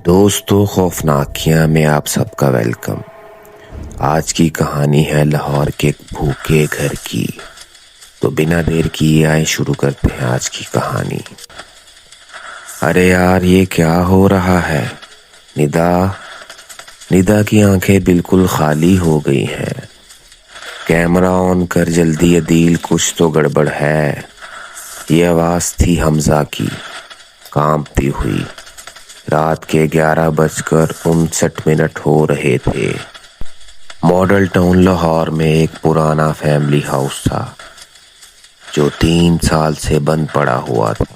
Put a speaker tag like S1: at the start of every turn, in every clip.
S1: دوستو خوفناکیاں میں آپ سب کا ویلکم۔ آج کی کہانی ہے لاہور کے ایک بھوکے گھر کی۔ تو بنا دیر کیے آئے شروع کرتے ہیں آج کی کہانی۔ ارے یار یہ کیا ہو رہا ہے؟ ندا کی آنکھیں بالکل خالی ہو گئی ہیں۔ کیمرہ آن کر جلدی عدیل، کچھ تو گڑبڑ ہے۔ یہ آواز تھی حمزہ کی، کانپتی ہوئی۔ رات کے 11:59 ہو رہے تھے۔ ماڈل ٹاؤن لاہور میں ایک پرانا فیملی ہاؤس تھا جو 3 سال سے بند پڑا ہوا تھا۔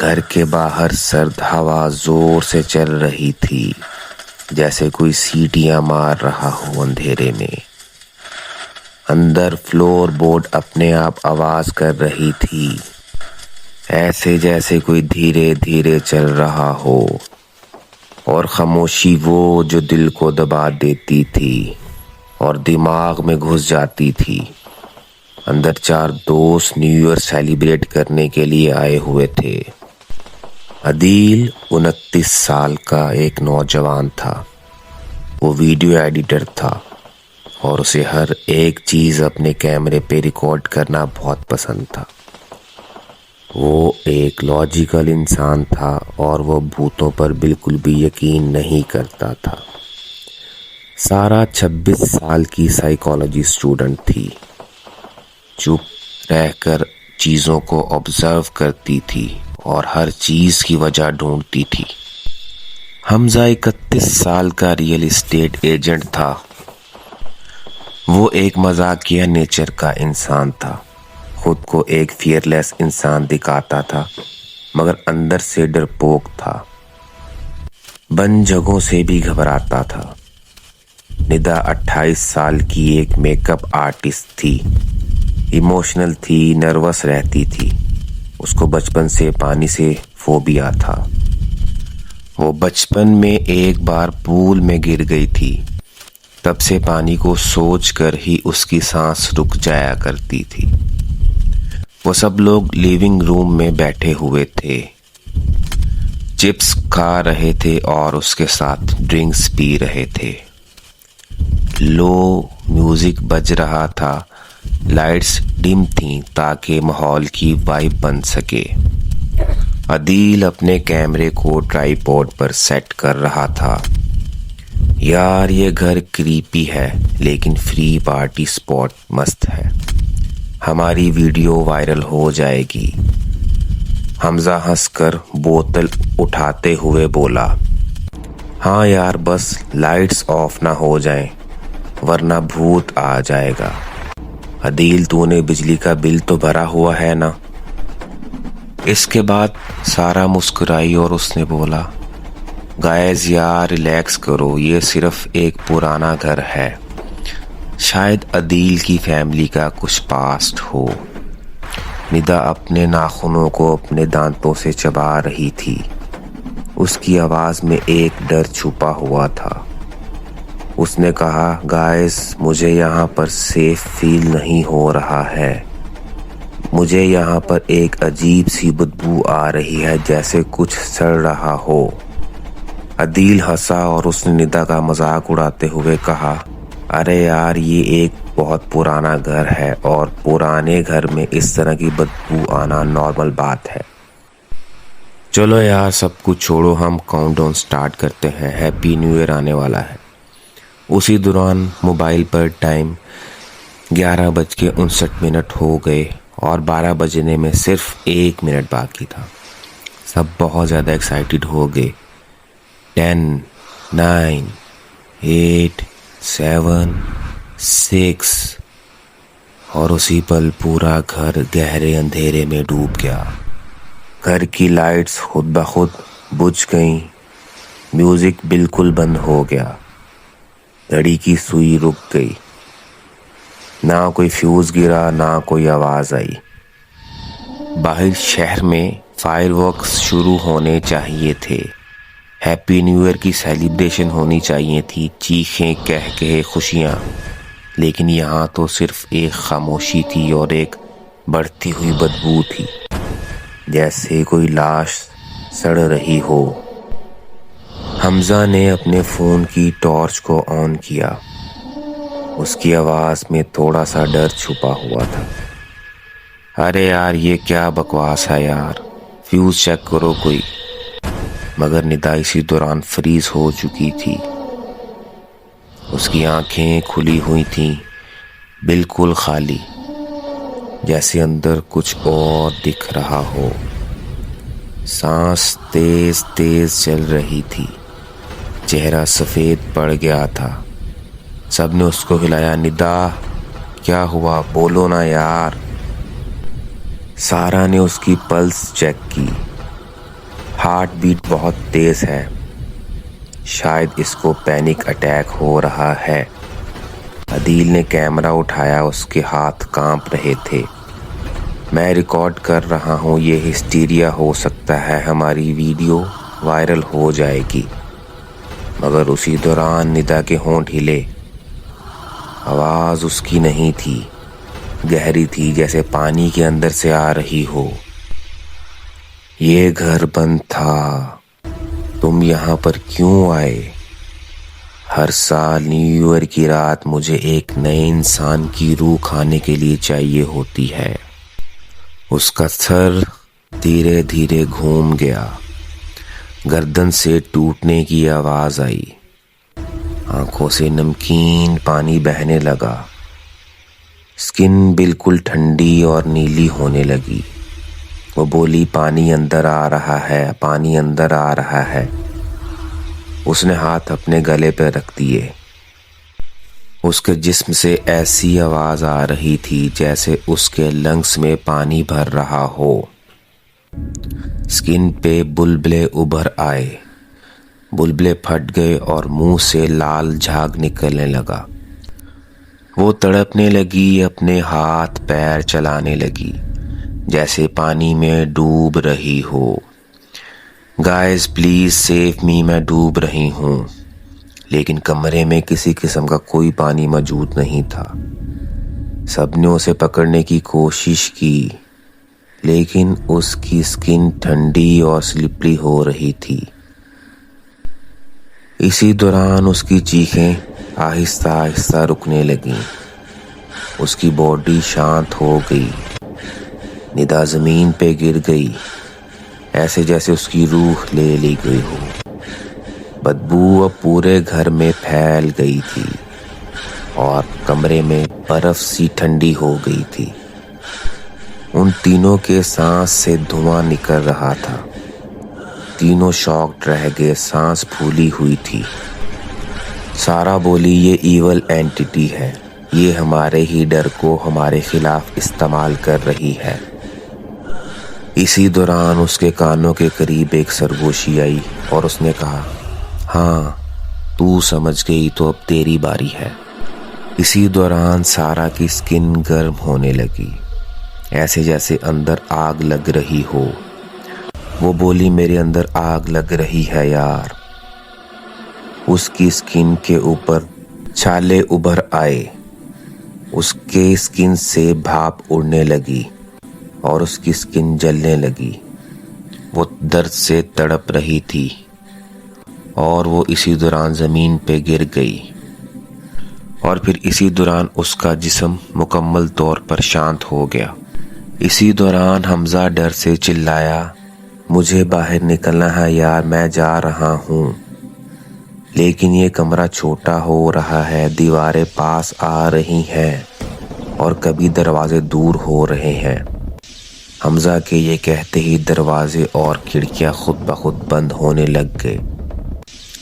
S1: گھر کے باہر سرد ہوا زور سے چل رہی تھی، جیسے کوئی سیٹیاں مار رہا ہو اندھیرے میں۔ اندر فلور بورڈ اپنے آپ آواز کر رہی تھی، ایسے جیسے کوئی دھیرے دھیرے چل رہا ہو، اور خاموشی وہ جو دل کو دبا دیتی تھی اور دماغ میں گھس جاتی تھی۔ اندر 4 دوست نیو ایئر سیلیبریٹ کرنے کے لیے آئے ہوئے تھے۔ عدیل 29 سال کا ایک نوجوان تھا۔ وہ ویڈیو ایڈیٹر تھا اور اسے ہر ایک چیز اپنے کیمرے پہ ریکارڈ کرنا بہت پسند تھا۔ وہ ایک لاجیکل انسان تھا اور وہ بھوتوں پر بالکل بھی یقین نہیں کرتا تھا۔ سارا 26 سال کی سائیکالوجی اسٹوڈنٹ تھی، چپ رہ کر چیزوں کو آبزرو کرتی تھی اور ہر چیز کی وجہ ڈھونڈتی تھی۔ حمزہ 31 سال کا ریئل اسٹیٹ ایجنٹ تھا۔ وہ ایک مزاقیہ نیچر کا انسان تھا، خود کو ایک فیئرلیس انسان دکھاتا تھا مگر اندر سے ڈرپوک تھا، بند جگہوں سے بھی گھبراتا تھا۔ ندا 28 سال کی ایک میک اپ آرٹسٹ تھی، ایموشنل تھی، نروس رہتی تھی۔ اس کو بچپن سے پانی سے فوبیا تھا۔ وہ بچپن میں ایک بار پول میں گر گئی تھی، تب سے پانی کو سوچ کر ہی اس کی سانس رک جایا کرتی تھی۔ وہ سب لوگ لیونگ روم میں بیٹھے ہوئے تھے، چپس کھا رہے تھے اور اس کے ساتھ ڈرنکس پی رہے تھے۔ لو میوزک بج رہا تھا، لائٹس ڈم تھیں تاکہ ماحول کی وائب بن سکے۔ عدیل اپنے کیمرے کو ٹرائی پوڈ پر سیٹ کر رہا تھا۔ یار یہ گھر کریپی ہے لیکن فری پارٹی سپاٹ مست ہے، ہماری ویڈیو وائرل ہو جائے گی۔ حمزہ ہنس کر بوتل اٹھاتے ہوئے بولا، ہاں یار بس لائٹس آف نہ ہو جائیں ورنہ بھوت آ جائے گا۔ عدیل تو نے بجلی کا بل تو بھرا ہوا ہے نا؟ اس کے بعد سارا مسکرائی اور اس نے بولا، گائز یار ریلیکس کرو، یہ صرف ایک پرانا گھر ہے، شاید عدیل کی فیملی کا کچھ پاسٹ ہو۔ ندا اپنے ناخنوں کو اپنے دانتوں سے چبا رہی تھی، اس کی آواز میں ایک ڈر چھپا ہوا تھا۔ اس نے کہا، گائز مجھے یہاں پر سیف فیل نہیں ہو رہا ہے، مجھے یہاں پر ایک عجیب سی بدبو آ رہی ہے جیسے کچھ سڑ رہا ہو۔ عدیل ہنسا اور اس نے ندا کا مذاق اڑاتے ہوئے کہا، ارے یار یہ ایک بہت پرانا گھر ہے اور پرانے گھر میں اس طرح کی بدبو آنا نارمل بات ہے۔ چلو یار سب کچھ چھوڑو، ہم کاؤنٹ ڈاؤن سٹارٹ کرتے ہیں، ہیپی نیو ایئر آنے والا ہے۔ اسی دوران موبائل پر ٹائم 11:59 ہو گئے اور 12 بجنے میں صرف 1 منٹ باقی تھا۔ سب بہت زیادہ ایکسائٹیڈ ہو گئے۔ 10 9 8 7 6 اور اسی پل پورا گھر گہرے اندھیرے میں ڈوب گیا۔ گھر کی لائٹس خود بخود بجھ گئیں، میوزک بالکل بند ہو گیا، گھڑی کی سوئی رک گئی، نہ کوئی فیوز گرا نہ کوئی آواز آئی۔ باہر شہر میں فائر ورکس شروع ہونے چاہیے تھے، ہیپی نیو ایئر کی سیلیبریشن ہونی چاہیے تھی، چیخیں کہہ کے خوشیاں، لیکن یہاں تو صرف ایک خاموشی تھی اور ایک بڑھتی ہوئی بدبو تھی، جیسے کوئی لاش سڑ رہی ہو۔ حمزہ نے اپنے فون کی ٹارچ کو آن کیا۔ اس کی آواز میں تھوڑا سا ڈر چھپا ہوا تھا۔ ارے یار یہ کیا بکواس ہے یار، فیوز چیک کرو کوئی۔ مگر ندا اسی دوران فریز ہو چکی تھی۔ اس کی آنکھیں کھلی ہوئی تھیں، بالکل خالی، جیسے اندر کچھ اور دکھ رہا ہو۔ سانس تیز تیز چل رہی تھی، چہرہ سفید پڑ گیا تھا۔ سب نے اس کو ہلایا، ندا کیا ہوا، بولو نا یار۔ سارا نے اس کی پلس چیک کی، ہارٹ بیٹ بہت تیز ہے، شاید اس کو پینک اٹیک ہو رہا ہے۔ عدیل نے کیمرہ اٹھایا، اس کے ہاتھ کانپ رہے تھے۔ میں ریکارڈ کر رہا ہوں، یہ ہسٹیریا ہو سکتا ہے، ہماری ویڈیو وائرل ہو جائے گی۔ مگر اسی دوران ندا کے ہونٹ ہلے۔ آواز اس کی نہیں تھی، گہری تھی، جیسے پانی کے اندر سے آ رہی ہو۔ یہ گھر بند تھا، تم یہاں پر کیوں آئے؟ ہر سال نیو ایئر کی رات مجھے ایک نئے انسان کی روح کھانے کے لیے چاہیے ہوتی ہے۔ اس کا سر دھیرے دھیرے گھوم گیا، گردن سے ٹوٹنے کی آواز آئی، آنکھوں سے نمکین پانی بہنے لگا، اسکن بالکل ٹھنڈی اور نیلی ہونے لگی۔ وہ بولی، پانی اندر آ رہا ہے، پانی اندر آ رہا ہے۔ اس نے ہاتھ اپنے گلے پہ رکھ دیے۔ اس کے جسم سے ایسی آواز آ رہی تھی جیسے اس کے لنگس میں پانی بھر رہا ہو۔ اسکن پہ بلبلے ابھر آئے، بلبلے پھٹ گئے اور منہ سے لال جھاگ نکلنے لگا۔ وہ تڑپنے لگی، اپنے ہاتھ پیر چلانے لگی جیسے پانی میں ڈوب رہی ہو۔ گائز پلیز سیو می، میں ڈوب رہی ہوں۔ لیکن کمرے میں کسی قسم کا کوئی پانی موجود نہیں تھا۔ سب نے اسے پکڑنے کی کوشش کی، لیکن اس کی اسکن ٹھنڈی اور سلپری ہو رہی تھی۔ اسی دوران اس کی چیخیں آہستہ آہستہ رکنے لگیں، اس کی باڈی شانت ہو گئی۔ ندا زمین پہ گر گئی، ایسے جیسے اس کی روح لے لی گئی ہو۔ بدبو اب پورے گھر میں پھیل گئی تھی اور کمرے میں برف سی ٹھنڈی ہو گئی تھی۔ ان تینوں کے سانس سے دھواں نکل رہا تھا، تینوں شاکڈ رہ گئے، سانس پھولی ہوئی تھی۔ سارا بولی، یہ ایول اینٹیٹی ہے، یہ ہمارے ہی ڈر کو ہمارے خلاف استعمال کر رہی ہے۔ اسی دوران اس کے کانوں کے قریب ایک سرگوشی آئی اور اس نے کہا، ہاں تو سمجھ گئی تو اب تیری باری ہے۔ اسی دوران سارا کی اسکن گرم ہونے لگی، ایسے جیسے اندر آگ لگ رہی ہو۔ وہ بولی، میرے اندر آگ لگ رہی ہے یار۔ اس کی اسکن کے اوپر چھالے ابھر آئے، اس کے اسکن سے بھاپ اڑنے لگی اور اس کی اسکن جلنے لگی۔ وہ درد سے تڑپ رہی تھی اور وہ اسی دوران زمین پہ گر گئی، اور پھر اسی دوران اس کا جسم مکمل طور پر شانت ہو گیا۔ اسی دوران حمزہ ڈر سے چلایا، مجھے باہر نکلنا ہے یار، میں جا رہا ہوں۔ لیکن یہ کمرہ چھوٹا ہو رہا ہے، دیواریں پاس آ رہی ہیں اور کبھی دروازے دور ہو رہے ہیں۔ حمزہ کے یہ کہتے ہی دروازے اور کھڑکیاں خود بخود بند ہونے لگ گئے۔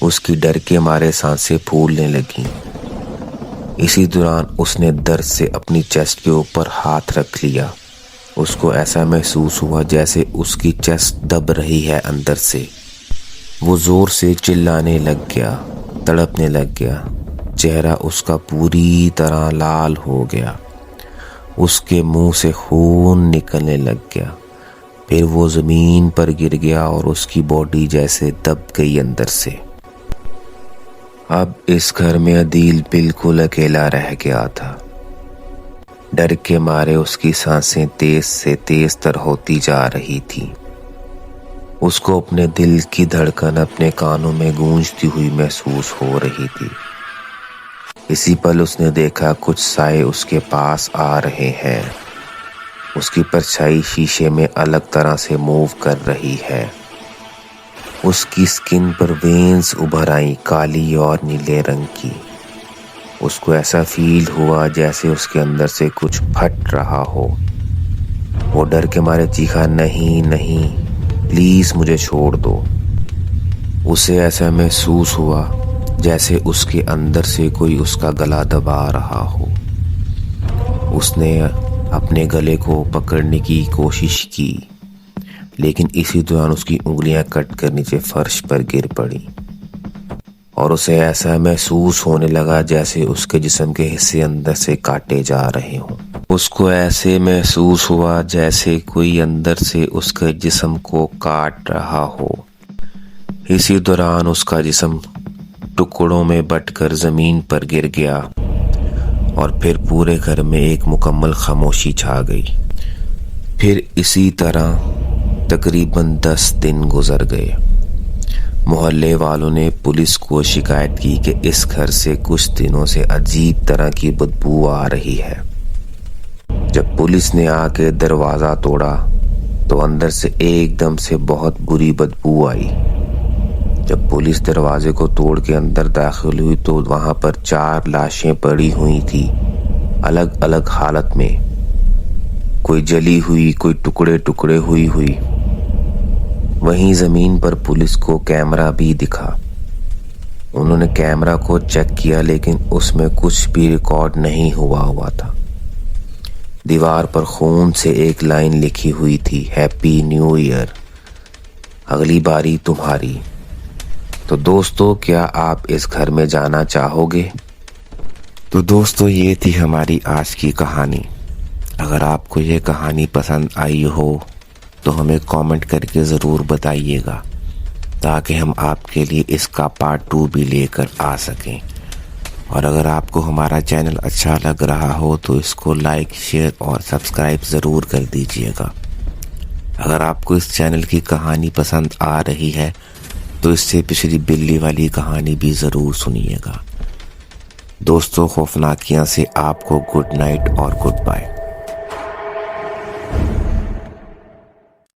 S1: اس کی ڈر کے مارے سانسیں پھولنے لگیں۔ اسی دوران اس نے درد سے اپنی چیسٹ کے اوپر ہاتھ رکھ لیا۔ اس کو ایسا محسوس ہوا جیسے اس کی چیسٹ دب رہی ہے اندر سے۔ وہ زور سے چلانے لگ گیا، تڑپنے لگ گیا، چہرہ اس کا پوری طرح لال ہو گیا، اس کے منہ سے خون نکلنے لگ گیا۔ پھر وہ زمین پر گر گیا اور اس کی باڈی جیسے دب گئی اندر سے۔ اب اس گھر میں عدیل بالکل اکیلا رہ گیا تھا۔ ڈر کے مارے اس کی سانسیں تیز سے تیز تر ہوتی جا رہی تھی۔ اس کو اپنے دل کی دھڑکن اپنے کانوں میں گونجتی ہوئی محسوس ہو رہی تھی۔ اسی پل اس نے دیکھا کچھ سائے اس کے پاس آ رہے ہیں۔ اس کی پرچھائی شیشے میں الگ طرح سے موو کر رہی ہے۔ اس کی سکن پر وینز ابھر آئیں، کالی اور نیلے رنگ کی۔ اس کو ایسا فیل ہوا جیسے اس کے اندر سے کچھ پھٹ رہا ہو۔ وہ ڈر کے مارے چیخا، نہیں نہیں پلیز مجھے چھوڑ دو۔ اسے ایسا محسوس ہوا جیسے اس کے اندر سے کوئی اس کا گلا دبا رہا ہو۔ اس نے اپنے گلے کو پکڑنے کی کوشش کی، لیکن اسی دوران اس کی انگلیاں کٹ کر نیچے فرش پر گر پڑی اور اسے ایسا محسوس ہونے لگا جیسے اس کے جسم کے حصے اندر سے کاٹے جا رہے ہوں۔ اس کو ایسے محسوس ہوا جیسے کوئی اندر سے اس کے جسم کو کاٹ رہا ہو۔ اسی دوران اس کا جسم ٹکڑوں میں بٹ کر زمین پر گر گیا اور پھر پورے گھر میں ایک مکمل خاموشی چھا گئی۔ پھر اسی طرح تقریباً 10 دن گزر گئے۔ محلے والوں نے پولیس کو شکایت کی کہ اس گھر سے کچھ دنوں سے عجیب طرح کی بدبو آ رہی ہے۔ جب پولیس نے آ کے دروازہ توڑا تو اندر سے ایک دم سے بہت بری بدبو آئی۔ جب پولیس دروازے کو توڑ کے اندر داخل ہوئی تو وہاں پر 4 لاشیں پڑی ہوئی تھی، الگ الگ حالت میں، کوئی جلی ہوئی، کوئی ٹکڑے ٹکڑے ہوئی۔ وہیں زمین پر پولیس کو کیمرہ بھی دکھا۔ انہوں نے کیمرہ کو چیک کیا لیکن اس میں کچھ بھی ریکارڈ نہیں ہوا تھا۔ دیوار پر خون سے ایک لائن لکھی ہوئی تھی، ہیپی نیو ایئر، اگلی باری تمہاری۔ تو دوستو، کیا آپ اس گھر میں جانا چاہو گے؟ تو دوستو، یہ تھی ہماری آج کی کہانی۔ اگر آپ کو یہ کہانی پسند آئی ہو تو ہمیں کامنٹ کر کے ضرور بتائیے گا تاکہ ہم آپ کے لیے اس کا پارٹ 2 بھی لے کر آ سکیں۔ اور اگر آپ کو ہمارا چینل اچھا لگ رہا ہو تو اس کو لائک، شیئر اور سبسکرائب ضرور کر دیجیے گا۔ اگر آپ کو اس چینل کی کہانی پسند آ رہی ہے تو اس سے پچھلی بلی والی کہانی بھی ضرور سنیے گا۔ دوستو، خوفناکیاں سے آپ کو گڈ نائٹ اور گڈ بائے۔